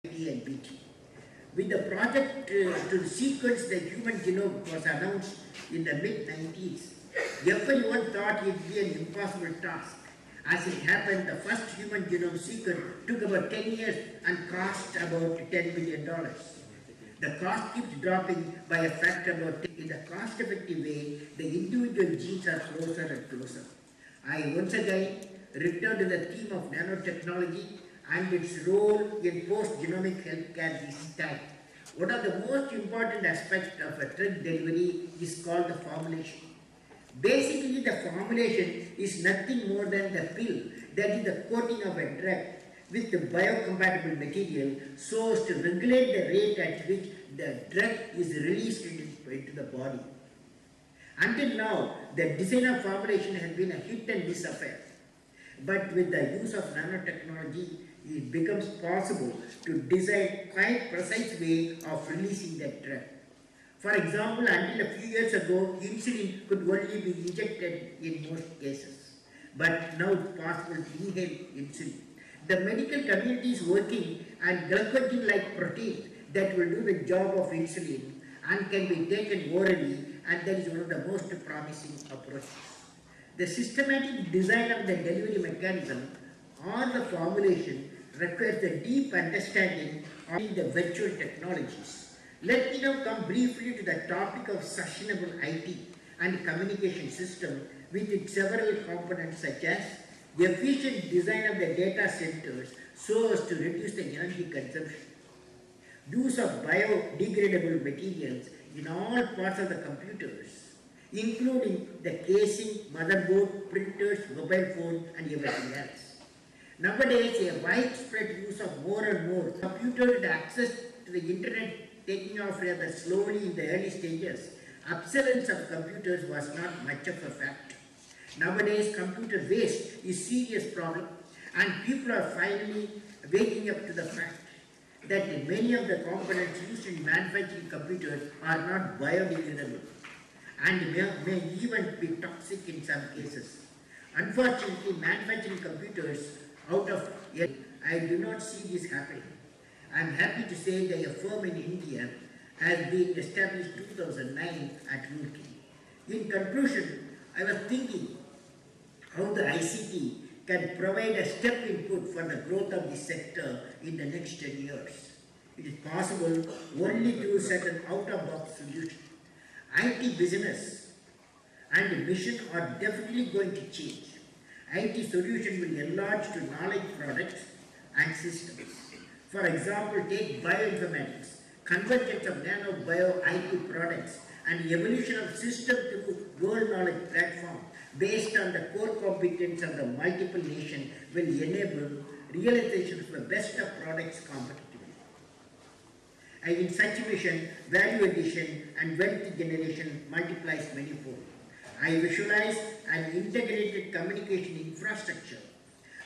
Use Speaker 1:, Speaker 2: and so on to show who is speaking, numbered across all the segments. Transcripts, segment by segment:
Speaker 1: IIT and BT. With the project to sequence the human genome was announced in the mid-90s, everyone thought it would be an impossible task. As it happened, the first human genome sequence took about 10 years and cost about $10 billion. The cost keeps dropping by a factor about 10. In a cost-effective way, the individual genes are closer and closer. I once again return to the theme of nanotechnology and its role in post-genomic healthcare this time. One of the most important aspects of a drug delivery is called the formulation. Basically, the formulation is nothing more than the pill, that is the coating of a drug with the biocompatible material so as to regulate the rate at which the drug is released into the body. Until now, the design of formulation has been a hit and miss affair. But with the use of nanotechnology, it becomes possible to design quite precise way of releasing that drug. For example, until a few years ago, insulin could only be injected in most cases. But now it's possible to inhale insulin. The medical community is working on glycogen-like proteins that will do the job of insulin and can be taken orally, and that is one of the most promising approaches. The systematic design of the delivery mechanism or the formulation requires a deep understanding of the virtual technologies. Let me now come briefly to the topic of sustainable IT and communication system with its several components such as the efficient design of the data centers so as to reduce the energy consumption, use of biodegradable materials in all parts of the computers, including the casing, motherboard, printers, mobile phones, and everything else. Nowadays, a widespread use of more and more computers and access to the internet taking off rather slowly in the early stages, obsolescence of computers was not much of a factor. Nowadays, computer waste is a serious problem, and people are finally waking up to the fact that many of the components used in manufacturing computers are not biodegradable and may even be toxic in some cases. Unfortunately, manufacturing computers out of I do not see this happening. I am happy to say that a firm in India has been established in 2009 at Roorkee. In conclusion, I was thinking how the ICT can provide a step input for the growth of this sector in the next 10 years. It is possible only through certain out-of-box solutions. IT business and mission are definitely going to change. IT solution will enlarge to knowledge products and systems. For example, take bioinformatics, convergence of nano-bio IT products, and evolution of system to world knowledge platform based on the core competence of the multiple nations will enable realization of the best of products competitively. And in such mission, value addition and wealth generation multiplies manifold. I visualize an integrated communication infrastructure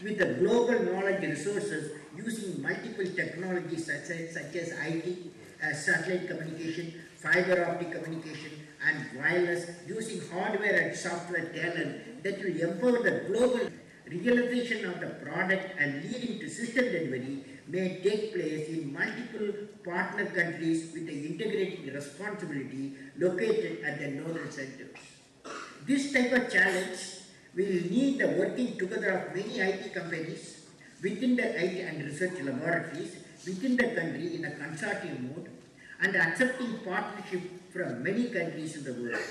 Speaker 1: with the global knowledge resources using multiple technologies such as IT, satellite communication, fiber optic communication, and wireless, using hardware and software talent that will empower the global realization of the product and leading to system delivery may take place in multiple partner countries with the integrating responsibility located at the nodal centers. This type of challenge will need the working together of many IT companies within the IT and research laboratories within the country in a consortium mode and accepting partnership from many countries in the world.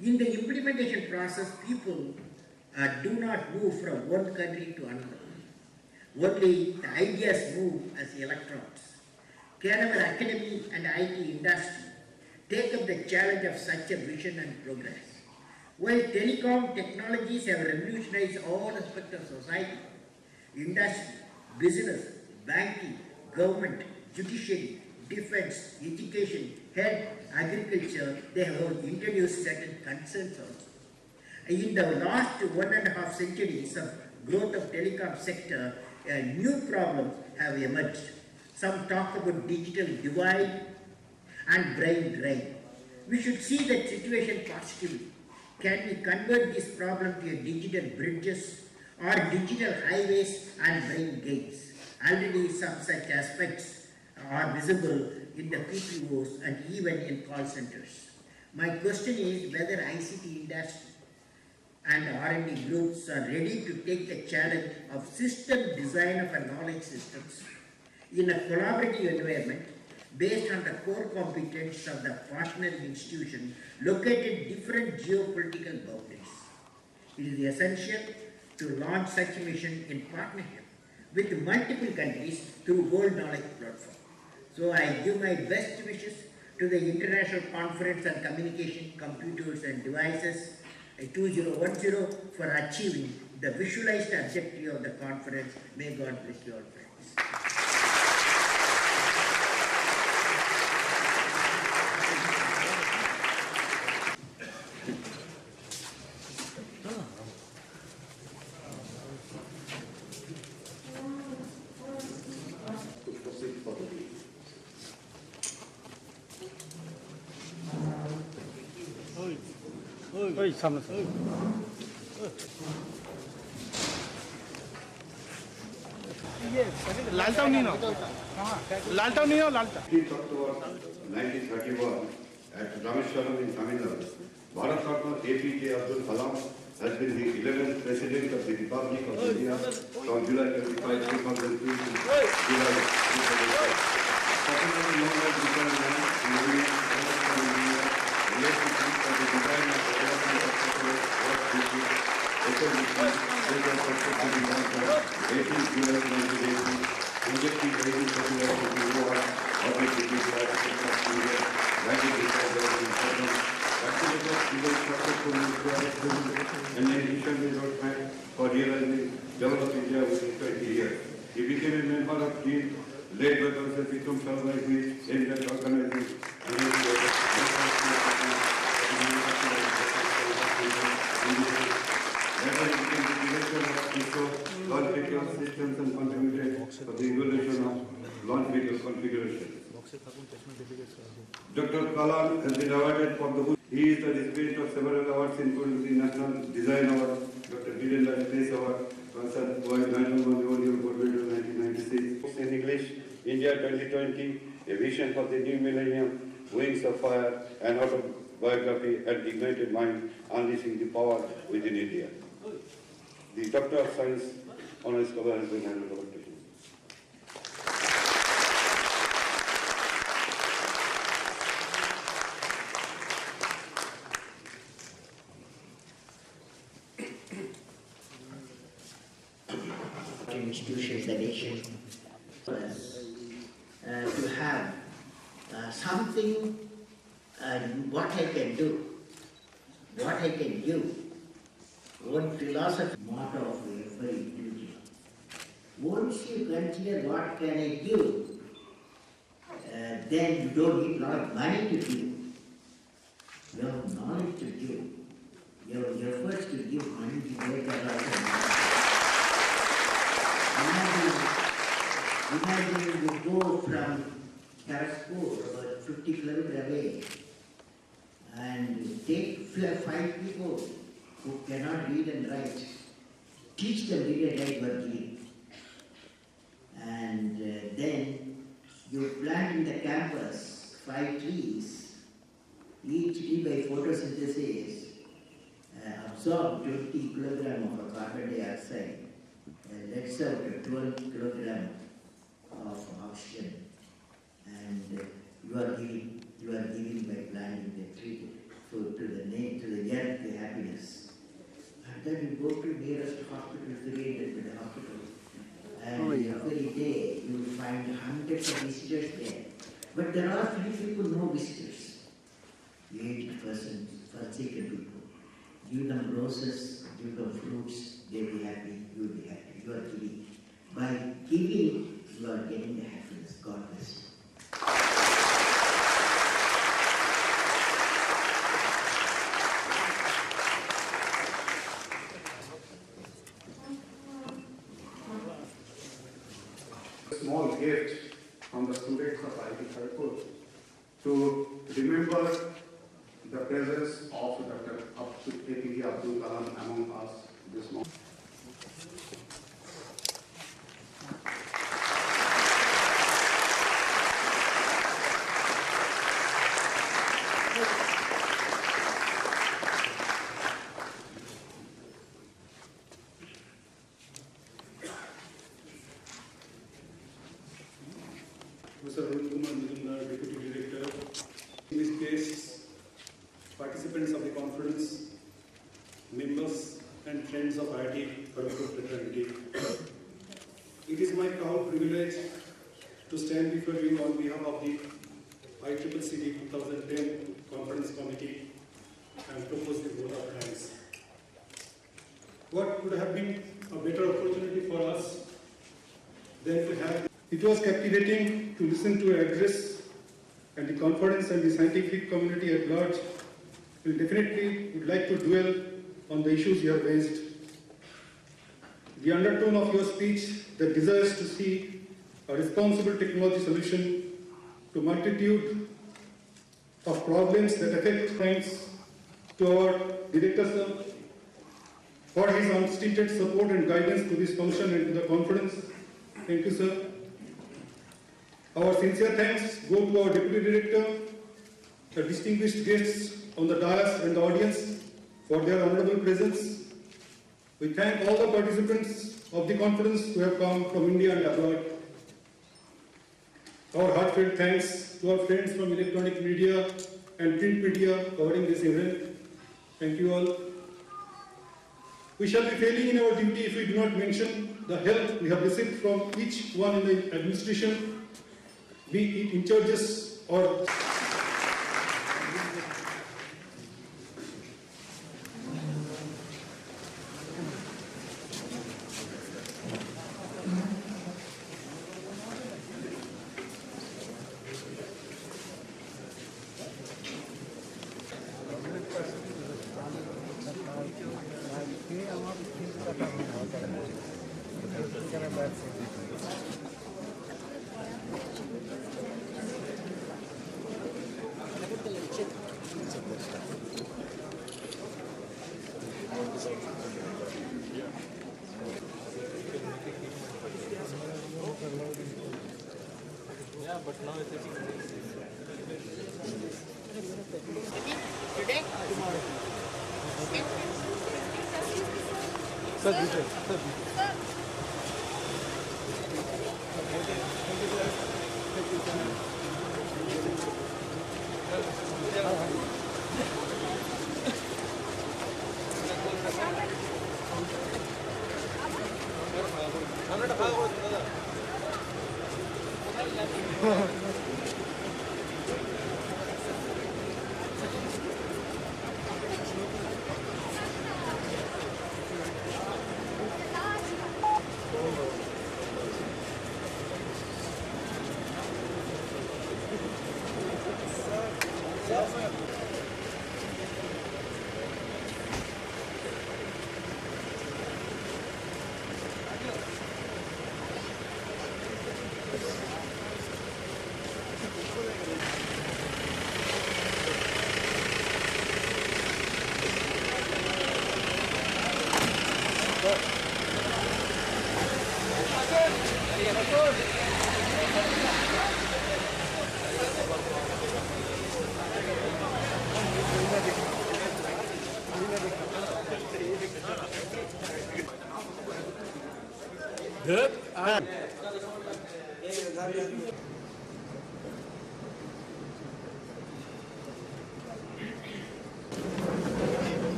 Speaker 1: In the implementation process, people do not move from one country to another. Only the ideas move as electrons. Can our academy and IT industry take up the challenge of such a vision and progress? While telecom technologies have revolutionized all aspects of society, industry, business, banking, government, judiciary, defense, education, health, agriculture, they have introduced certain concerns also. In the last 1.5 centuries of growth of telecom sector, new problems have emerged. Some talk about digital divide and brain drain. We should see that situation positively. Can we convert this problem to digital bridges or digital highways and brain gates? Already some such aspects are visible in the PPOs and even in call centers. My question is whether ICT industry and R&D groups are ready to take the challenge of system design of a knowledge systems in a collaborative environment based on the core competence of the partner institution located different geopolitical boundaries. It is essential to launch such a mission in partnership with multiple countries through World Knowledge Platform. So I give my best wishes to the International Conference on Communication, Computers and Devices 2010 for achieving the visualized objective of the conference. May God bless you all, friends.
Speaker 2: सामने लालता नहीं ना लालता नहीं हो Lalta
Speaker 3: 1931 at Rameshwaram in Tamil Nadu, Bharat Ratna APJ Abdul Kalam has been the 11th President of the Republic of India from July 25, 2002 to July 2005. Popularly known as Vital Man, he remains related to the design of the development of satellites, work duty, SLBC, Data Construction Design, 18 July 1980, injecting raising satellites into war, orbit between satellites of India, landing inside the problem, accelerated civil structure and then visionary roadmap for realizing developed India within 20 years. He became a member of team led by Professor Vikram Sarma, who is aimed at organizing launch vehicle systems and contributed for the evolution of launch vehicle configuration. Dr. Kalam has been awarded for the book. He is the recipient of several awards, including the National Design Award, Dr. Birla Space Award, conferred by National Memorial Board Medal 1996. In English, India 2020, a vision for the new millennium, Wings of Fire, an autobiography and ignited mind, unleashing the power within India. The Doctor of Science Honours Cover has been handed over to him.
Speaker 1: Institutions, the nation, to have something, what I can do, what I can give, one philosophy, motto of every individual. Once you consider what can I give, then you don't need a lot of money to give. You have knowledge to give. You have efforts to give money to make a lot of money. Imagine you go from Kharagpur, about 50 kilometers away, and take 5 people who cannot read and write, teach them read and write verbally. And then you plant in the campus 5 trees, each tree by photosynthesis absorb 20 kilograms of carbon dioxide and lets out 12 kilograms of oxygen. And you are giving by planting the tree. So to the earth, the happiness. And then you go to nearest hospital, 300-bed hospital, and every day you will find hundreds of visitors there. But there are few people, no visitors. 80% forsaken people. Give them roses, give them fruits, they will be happy, you will be happy. You are giving. By giving, you are getting the happiness. God bless you.
Speaker 4: Small gift from the students of IIT Kharagpur to remember the presence of Dr. APJ Abdul Kalam among us this morning.
Speaker 5: Professor Arun Kumar Majumdar, Deputy Director, distinguished guests, participants of the conference, members and friends of IIT Kharagpur fraternity. It is my proud privilege to stand before you on behalf of the ICCC 2010 Conference Committee and propose the vote of thanks. What could have been a better opportunity for us than to have? It was captivating to listen to your address, and the conference and the scientific community at large will definitely would like to dwell on the issues you have raised. The undertone of your speech that desires to see a responsible technology solution to multitude of problems that affect thanks to our Director Sir for his unstinted support and guidance to this function and to the conference. Thank you, sir. Our sincere thanks go to our Deputy Director, the distinguished guests on the dais and the audience for their honorable presence. We thank all the participants of the conference who have come from India and abroad. Our heartfelt thanks to our friends from electronic media and print media covering this event. Thank you all. We shall be failing in our duty if we do not mention the help we have received from each one in the administration, be it in charges or
Speaker 1: Today? Tomorrow.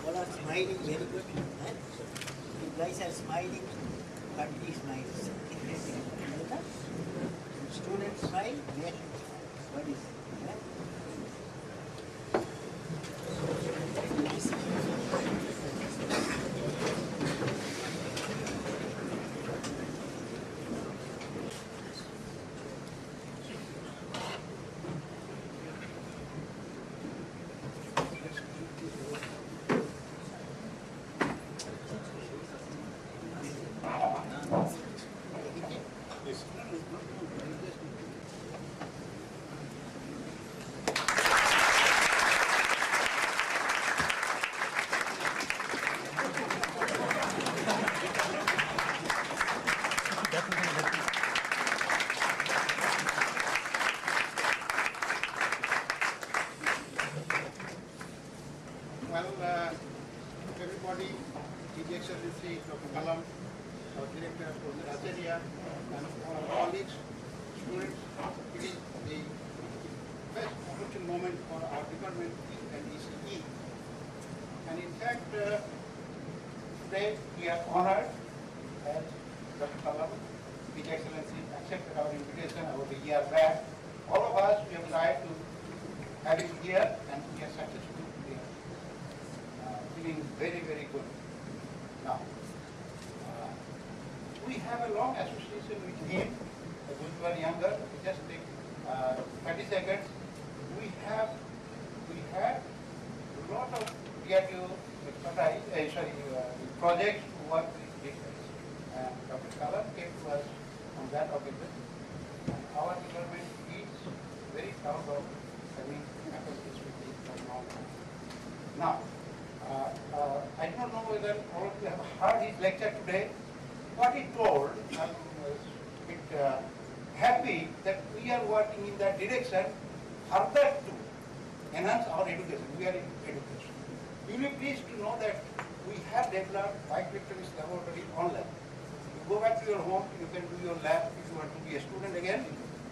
Speaker 1: All are smiling very good. Huh? You guys are smiling, country smiles. Students smile, then what is huh?
Speaker 6: honored as Dr. Kalam, His Excellency, accepted our invitation about a year back. All of us, we have tried to have him here, and we are successful. We are feeling very, very good. Now, we have a long association with him. When we were younger, we just take 30 seconds. We had a lot of creative projects to work with teachers. And Dr. Kalam came to us on that occasion. And our department is very proud of having accomplished with him for a long time. Now, I don't know whether all of you have heard his lecture today. What he told, I'm a bit happy that we are working in that direction further to enhance our education. We are in education. You will be pleased to know that we have developed bike electronics laboratory online. You go back to your home, you can do your lab. If you want to be a student again,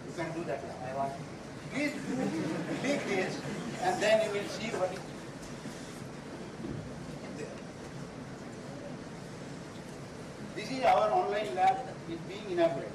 Speaker 6: you can do that lab. I want you. Please do click this, and then you will see what is there. This is our online lab. It's being inaugurated.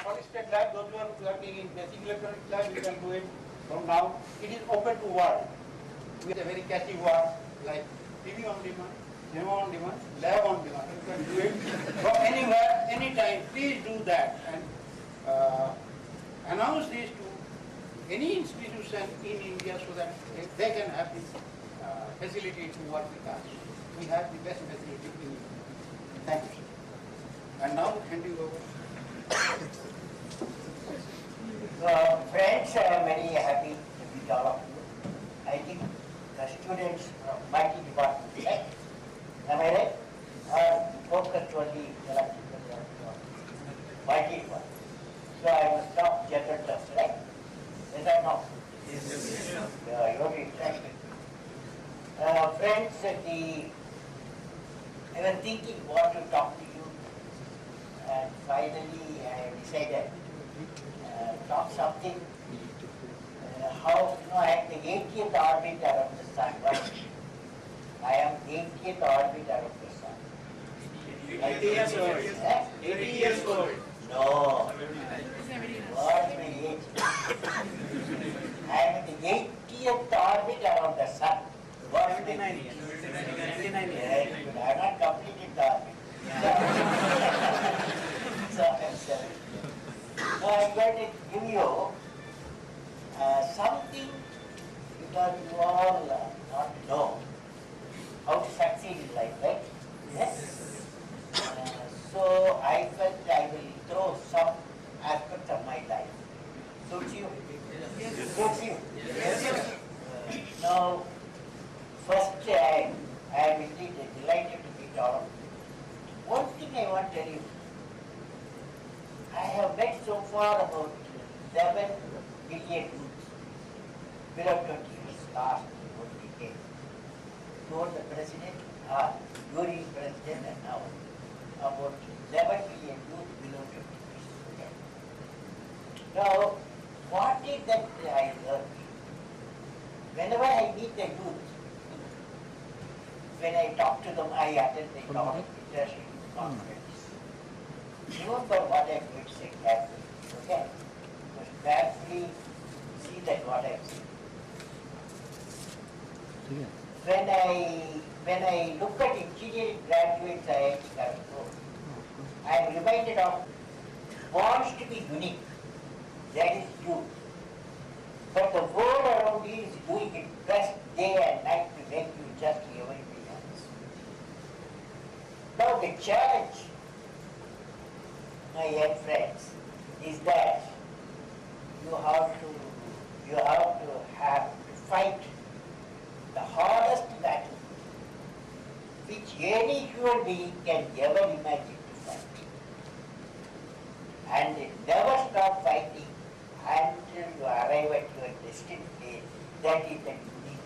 Speaker 6: Solid-state lab, those who are working in basic electronics lab, you can do it from now. It is open to world. With a very catchy word like TV on demand, demo on demand, lab on demand. You can do it from anywhere, anytime. Please do that and announce this to any institution in India so that they can have this facility to work with us. We have the best facility in India. Thank you, sir. And now hand you over.
Speaker 7: Friends, I am very happy to meet all of you. I think the students from mighty department, right? Am I right? Are focused only electrical mighty department. So I must talk general terms, right? Is that not? Yes. You are interested. Friends, I was thinking what to talk to you, and finally I decided talk something how I am the 80th orbit around the sun. Right? I am 80th orbit around the sun. 80 years old. 80 years old. No. What's my age? I am in the 80th orbit around the sun. What's 79 years. 79 years. I have not completed the orbit. So I'm 70. So I'm going to give you something because you all not know how to succeed in life, right? Yes? So I felt I will throw some aspects of my life. Suits you? Yes. Suits you? Yes. Now, first I am indeed delighted to meet all of you. One thing I want to tell you, I have met so far about 7 billion youths below 20 years, last one decade. Before the president, during president and now, about 11 billion youth below 20 years. Okay. Now, what is that I learned? Whenever I meet the youth, when I talk to them, I attend the leadership conference. Remember what I'm going to say carefully, okay? Just carefully see that what I'm saying. When I look at engineering graduates at IIT Kharagpur, I am reminded of wants to be unique. That is you. But the world around you is doing its best day and night to make you just everything else. Now the challenge, my young friends, is that you have to fight the hardest battle which any human being can ever imagine to fight. And never stop fighting until you arrive at your destined place. That is the unique.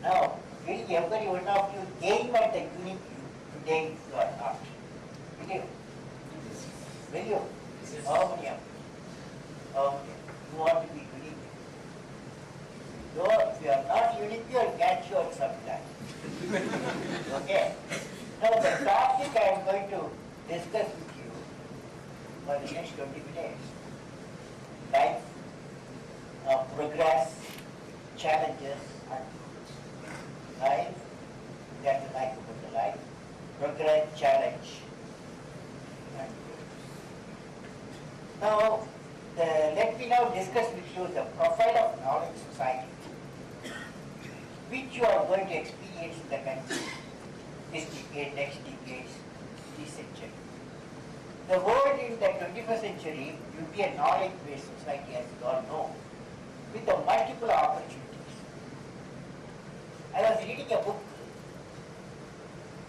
Speaker 7: Now, will every one of you aim at the unique you today if you are not? Will you? Will you? How many of you? Okay. You want to be unique. So, if you are not unique, you will catch your sometime. Okay? Now, the topic I am going to discuss with you for the next 20 minutes. Life, progress, challenges, and life, that's the life about the life, progress, challenge, and now, let me now discuss with you the profile of knowledge society, which you are going to experience in the country this decade, next decades, this century. The world in the 21st century will be a knowledge-based society, as you all know, with the multiple opportunities. I was reading a book,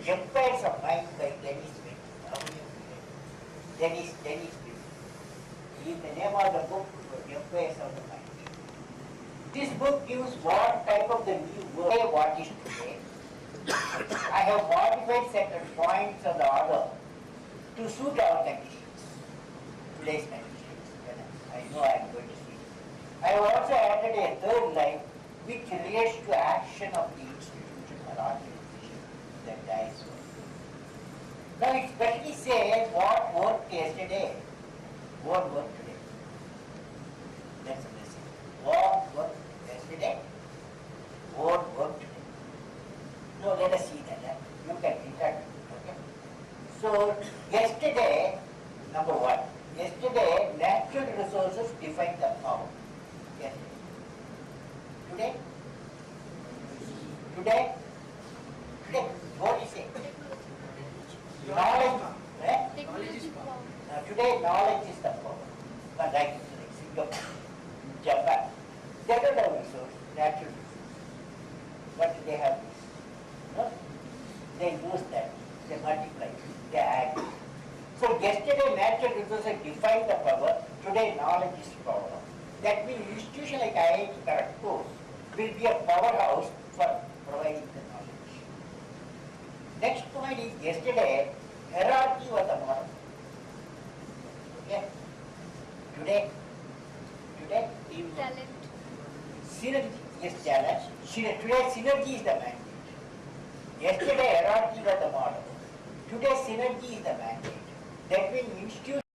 Speaker 7: Empires of Mind by Dennis Smith. How many of you read it? Dennis Smith. The name of the book, Empires of the Mind. This book gives what type of the new world, what is today. I have modified certain points of the order to suit our conditions, today's conditions. I know I am going to see. I have also added a third line which relates to action of the institution or organization that I saw. Now it specially says what worked yesterday won't work today. That's a message. What worked yesterday won't work today. No, let us see that. You can interact. Okay? So, yesterday, number one, yesterday natural resources defined the power. Yesterday. Today? Today? Today? What is it? Knowledge. Today, knowledge is the power. But like Singapore, Japan, they don't have resources, natural resources. But they have this. No? They use that. They multiply. They add. So yesterday natural resources defined the power. Today knowledge is power. That means institution like IIT Kharagpur will be a powerhouse for providing the knowledge. Next point is yesterday hierarchy was the model. Okay? Today
Speaker 8: Talent.
Speaker 7: synergy is challenge. Today synergy is the mandate. Yesterday hierarchy was the model. Today synergy is the mandate. That means institution